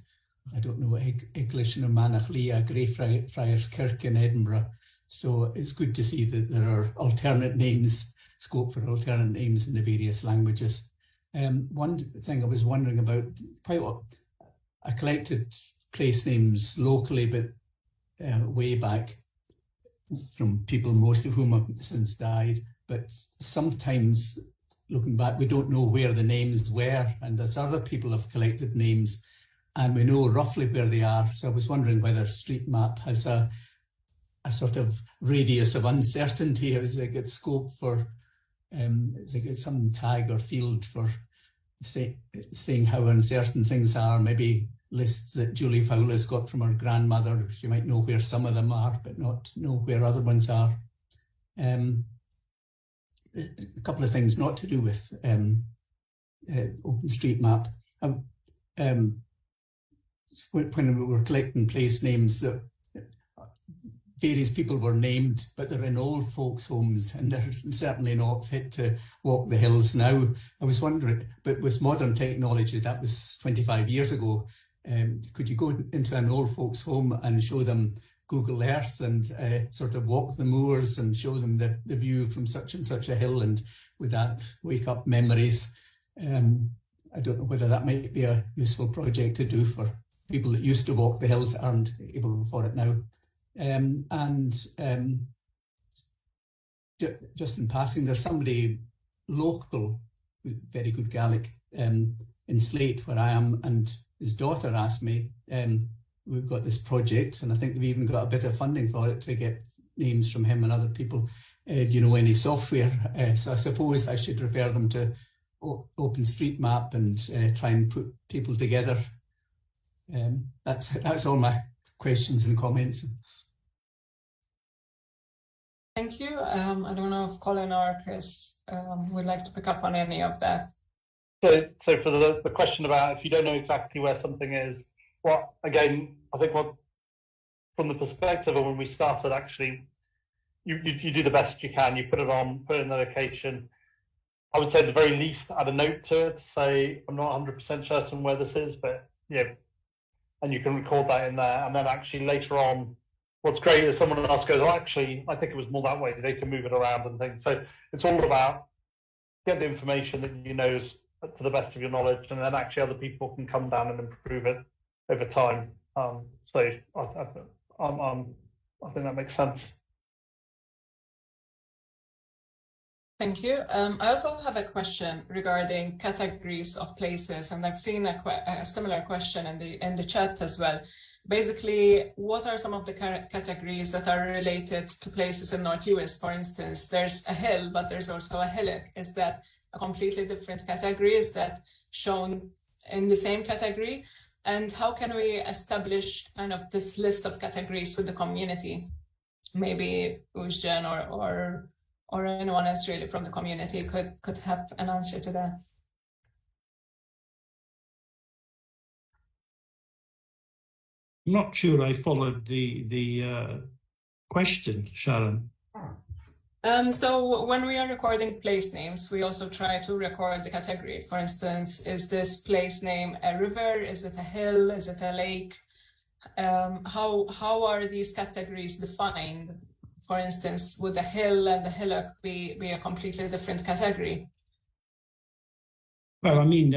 I don't know, English na Manachlia, Greyfriars Kirk in Edinburgh. So it's good to see that there are alternate names, scope for alternate names in the various languages. One thing I was wondering about, I collected place names locally, but way back, from people, most of whom have since died. But sometimes, looking back, we don't know where the names were, and there's other people have collected names, and we know roughly where they are. So I was wondering whether StreetMap has a sort of radius of uncertainty. Is it got scope for, is it got some tag or field for saying how uncertain things are? Maybe lists that Julie Fowler's got from her grandmother. She might know where some of them are, but not know where other ones are. A couple of things not to do with OpenStreetMap. When we were collecting place names, various people were named, but they're in old folks' homes, and they're certainly not fit to walk the hills now. I was wondering, but with modern technology, that was 25 years ago. Could you go into an old folks' home and show them Google Earth and sort of walk the moors and show them the view from such and such a hill, and would that wake up memories? I don't know whether that might be a useful project to do for people that used to walk the hills that aren't able for it now. Just in passing, there's somebody local with very good Gaelic in Slate, where I am, and his daughter asked me, we've got this project, and I think we've even got a bit of funding for it to get names from him and other people. Do you know any software? So I suppose I should refer them to OpenStreetMap and try and put people together. That's all my questions and comments. Thank you. I don't know if Colin or Chris would like to pick up on any of that. So for the question about if you don't know exactly where something is, again, I think from the perspective of when we started, actually, you do the best you can. You put it in the location. I would say at the very least add a note to it to say, I'm not 100% certain where this is, but and you can record that in there. And then actually later on, what's great is someone else goes, oh, actually, I think it was more that way. They can move it around and things. So it's all about get the information that you know is to the best of your knowledge, and then actually other people can come down and improve it over time. So I think that makes sense. Thank you. I also have a question regarding categories of places, and I've seen a similar question in the chat as well. Basically, what are some of the categories that are related to places in North Uist? For instance, there's a hill, but there's also a hillock. Is that a completely different category? Is that shown in the same category? And how can we establish kind of this list of categories with the community? Maybe Ujjan or anyone else really from the community could have an answer to that. I'm not sure I followed the question, Sharon. So when we are recording place names, we also try to record the category. For instance, is this place name a river? Is it a hill? Is it a lake? How are these categories defined? For instance, would the hill and the hillock be a completely different category? Well, I mean,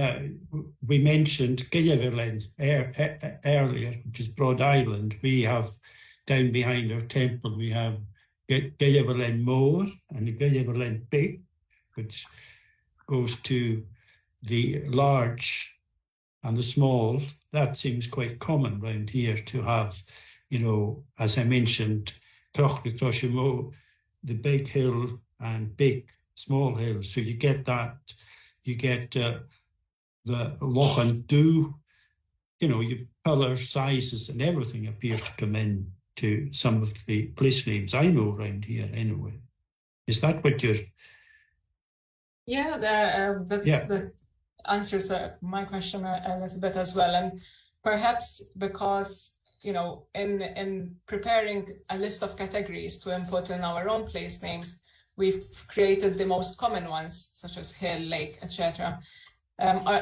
we mentioned Gilliverland earlier, which is Broad Island. We have down behind our temple, we have Gilliverland Moor and the Gilliverland Bay, which goes to the large and the small, that seems quite common around here to have, you know, as I mentioned, the big hill and big small hill. So you get that, you get the loch and do, you know, your colours, sizes and everything appears to come in to some of the place names I know around here anyway. Is that what you're... Yeah, that answers my question a little bit as well. And perhaps because, you know, in preparing a list of categories to input in our own place names, we've created the most common ones, such as hill, lake, etc.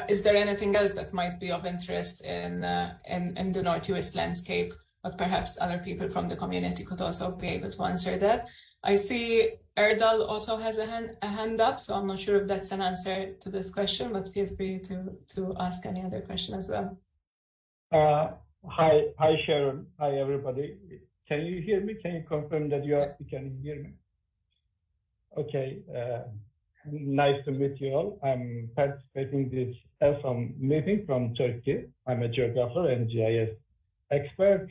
Is there anything else that might be of interest in the North Uist landscape, but perhaps other people from the community could also be able to answer that? I see Erdal also has a hand up, so I'm not sure if that's an answer to this question, but feel free to ask any other question as well. Hi Sharon, hi everybody. Can you hear me? Can you confirm that you can hear me? Okay, nice to meet you all. I'm participating in this ESOM meeting from Turkey. I'm a geographer and GIS expert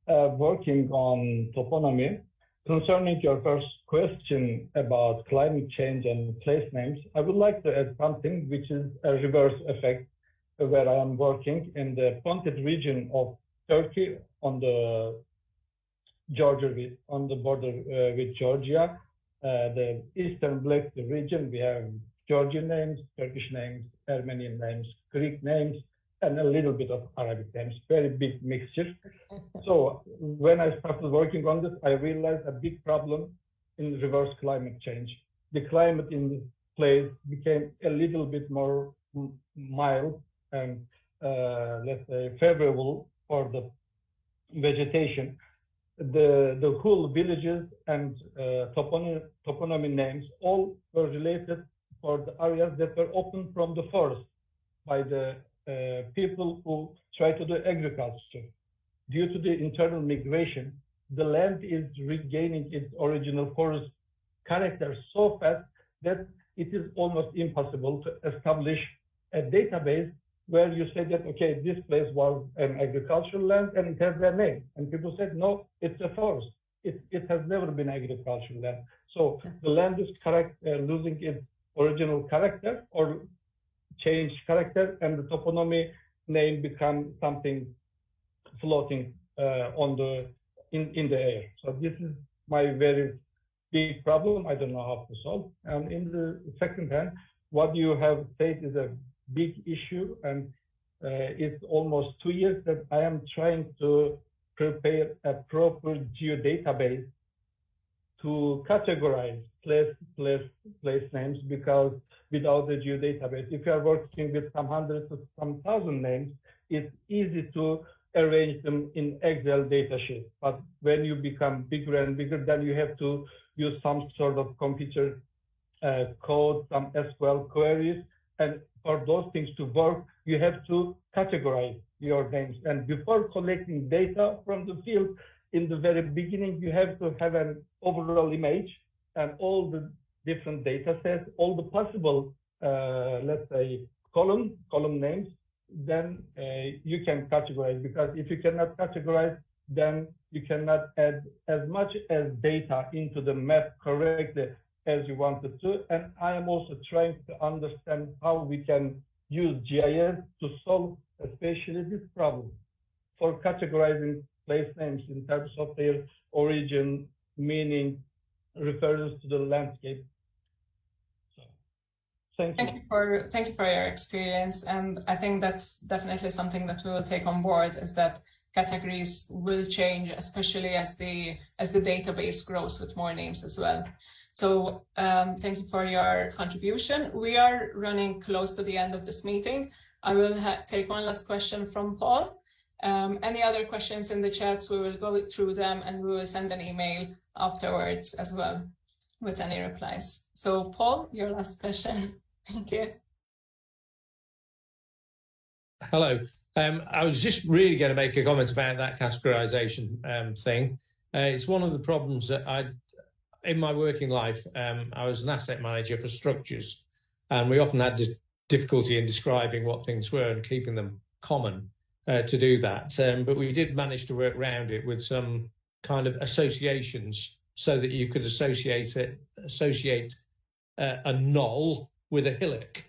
working on toponymy. Concerning your first question about climate change and place names, I would like to add something which is a reverse effect where I am working in the Pontic region of Turkey on the border with Georgia. The Eastern Black Sea region, we have Georgian names, Turkish names, Armenian names, Greek names, and a little bit of Arabic names, very big mixture. So when I started working on this, I realized a big problem in reverse climate change. The climate in this place became a little bit more mild and let's say favorable for the vegetation. The whole villages and toponymy names all were related for the areas that were open from the forest by the people who try to do agriculture. Due to the internal migration, the land is regaining its original forest character so fast that it is almost impossible to establish a database where you say that, okay, this place was an agricultural land and it has their name. And people said, no, it's a forest. It has never been agricultural land. So the land is losing its original character or changed character, and the toponymy name becomes something floating in the air. So this is my very big problem. I don't know how to solve. And in the second hand, what you have said is a big issue, and it's almost 2 years that I am trying to prepare a proper geodatabase to categorize place names, because without the geodatabase, if you are working with some hundreds of some thousand names, it's easy to arrange them in Excel data sheet. But when you become bigger and bigger, then you have to use some sort of computer code, some SQL queries, and for those things to work, you have to categorize your names. And before collecting data from the field, in the very beginning, you have to have an overall image and all the different data sets, all the possible, let's say, column names, then you can categorize. Because if you cannot categorize, then you cannot add as much as data into the map correctly as you wanted to. And I am also trying to understand how we can use GIS to solve especially this problem for categorizing place names in terms of their origin, meaning, refers to the landscape. So, thank you for your experience, and I think that's definitely something that we will take on board, is that categories will change, especially as the database grows with more names as well. So thank you for your contribution. We are running close to the end of this meeting. I will take one last question from Paul. Any other questions in the chats, we will go through them and we will send an email afterwards as well with any replies. So Paul, your last question. Thank you. Hello. I was just really going to make a comment about that categorization thing. It's one of the problems that in my working life, I was an asset manager for structures, and we often had difficulty in describing what things were and keeping them common to do that. But we did manage to work around it with some kind of associations so that you could associate a knoll with a hillock,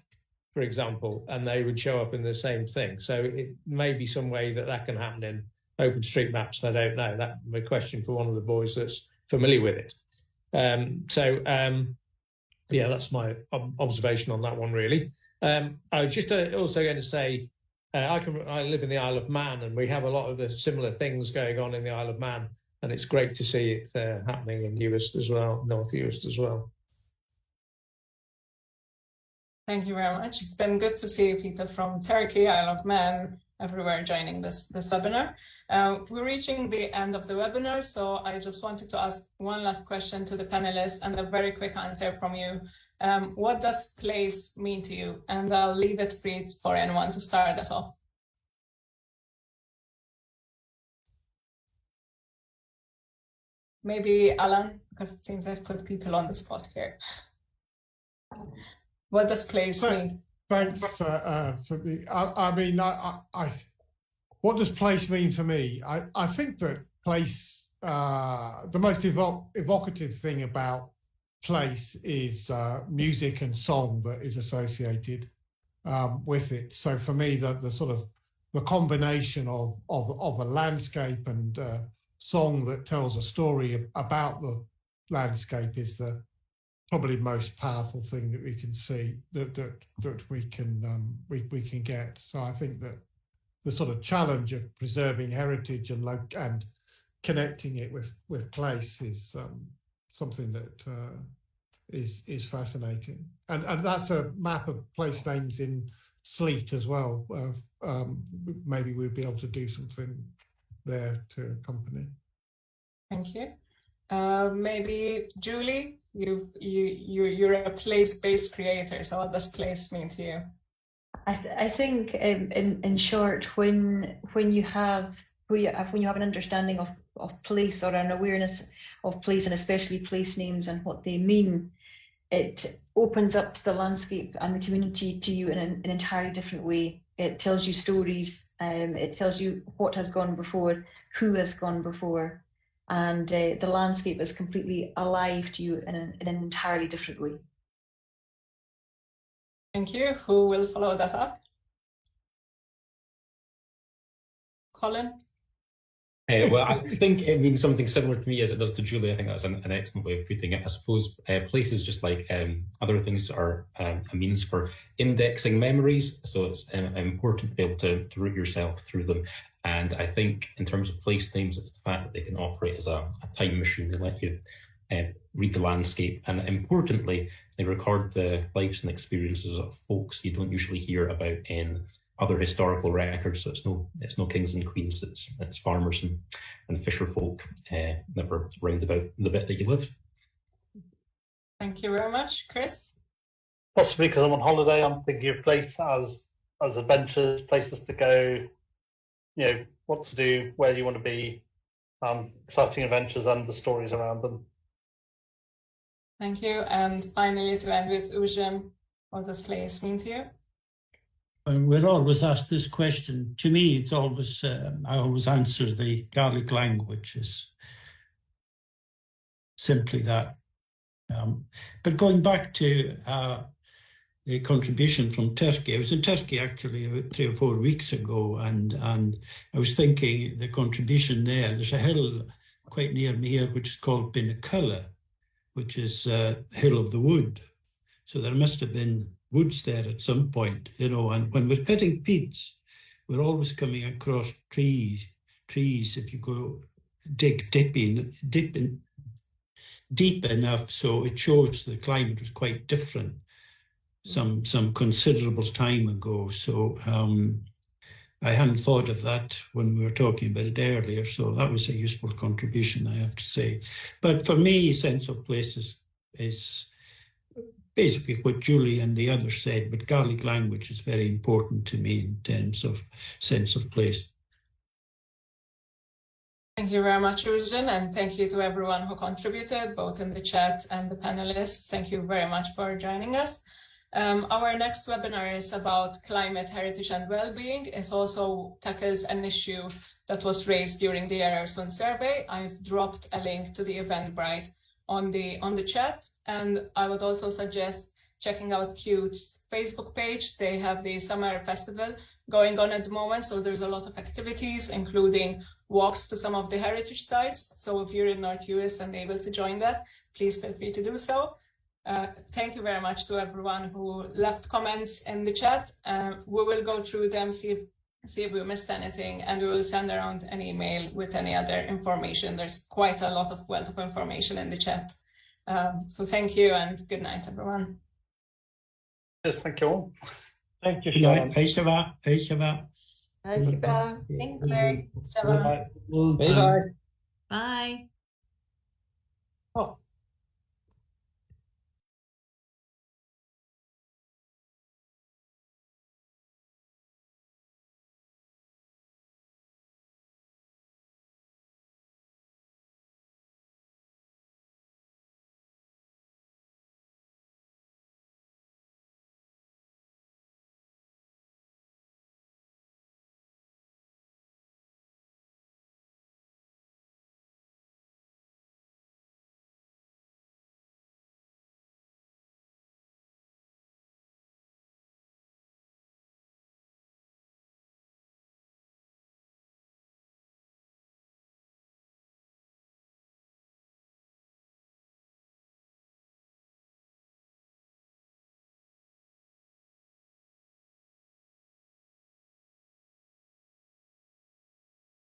for example, and they would show up in the same thing. So it may be some way that that can happen in OpenStreetMaps. I don't know. That would be a question for one of the boys that's familiar with it. Yeah, that's my observation on that one, really. I was just also going to say, I live in the Isle of Man, and we have a lot of the similar things going on in the Isle of Man, and it's great to see it happening in Uist as well, North Uist as well. Thank you very much. It's been good to see people from Turkey, Isle of Man, everywhere joining this webinar. We're reaching the end of the webinar, so I just wanted to ask one last question to the panelists and a very quick answer from you. What does place mean to you? And I'll leave it free for anyone to start that off. Maybe Alan, because it seems I've put people on the spot here. What does place mean? Thanks for me. I mean, what does place mean for me? I think that place, the most evocative thing about place is music and song that is associated with it. So for me, the sort of the combination of a landscape and song that tells a story about the landscape is the probably most powerful thing that we can see that we can get. So I think that the sort of challenge of preserving heritage and connecting it with place is something that is fascinating. And that's a map of place names in Sleat as well. Maybe we'd be able to do something there to accompany. Thank you. Maybe Julie, you're a place-based creator. So what does place mean to you? I think, in short, when you have an understanding of place or an awareness of place, and especially place names and what they mean, it opens up the landscape and the community to you in an entirely different way. It tells you stories. It tells you what has gone before, who has gone before. And the landscape is completely alive to you in an entirely different way. Thank you. Who will follow that up? Colin? Well, I think it means something similar to me as it does to Julie. I think that's an excellent way of putting it. I suppose places, just like other things, are a means for indexing memories. So it's important to be able to route yourself through them. And I think in terms of place names, it's the fact that they can operate as a time machine. They let you read the landscape, and importantly, they record the lives and experiences of folks you don't usually hear about in other historical records. So it's no kings and queens. It's farmers and fisher folk that were round about the bit that you live. Thank you very much, Chris. Possibly because I'm on holiday, I'm thinking of place as adventures, places to go, what to do, where you want to be, exciting adventures and the stories around them. Thank you. And finally, to end with Ujim, what does place mean to you? We're always asked this question. To me, it's always I always answer the Gaelic language is simply that. But going back to the contribution from Turkey, I was in Turkey actually about 3 or 4 weeks ago, and I was thinking the contribution there. There's a hill quite near me here which is called Binnaculla, which is Hill of the Wood. So there must have been woods there at some point, and when we're pitting peats, we're always coming across trees. If you go dig deep enough, so it shows the climate was quite different some considerable time ago. So I hadn't thought of that when we were talking about it earlier, so that was a useful contribution, I have to say. But for me, sense of place is basically what Julie and the others said, but Gaelic language is very important to me in terms of sense of place. Thank you very much, Ujim, and thank you to everyone who contributed, both in the chat and the panelists. Thank you very much for joining us. Our next webinar is about climate, heritage and well-being. It also tackles an issue that was raised during the Errorson survey. I've dropped a link to the Eventbrite on the chat, and I would also suggest checking out Qute's Facebook page. They have the summer festival going on at the moment, so there's a lot of activities, including walks to some of the heritage sites. So if you're in North Uist and able to join that, please feel free to do so. Thank you very much to everyone who left comments in the chat. We will go through them, see if we missed anything, and we will send around an email with any other information. There's quite a lot of wealth of information in the chat. So thank you and good night, everyone. Yes, thank you all. Thank you, Good night. Sharon. Hej så bra. Hej så bra. Thank you, bye. Thank you. Bye. Bye. Bye. Bye. Oh.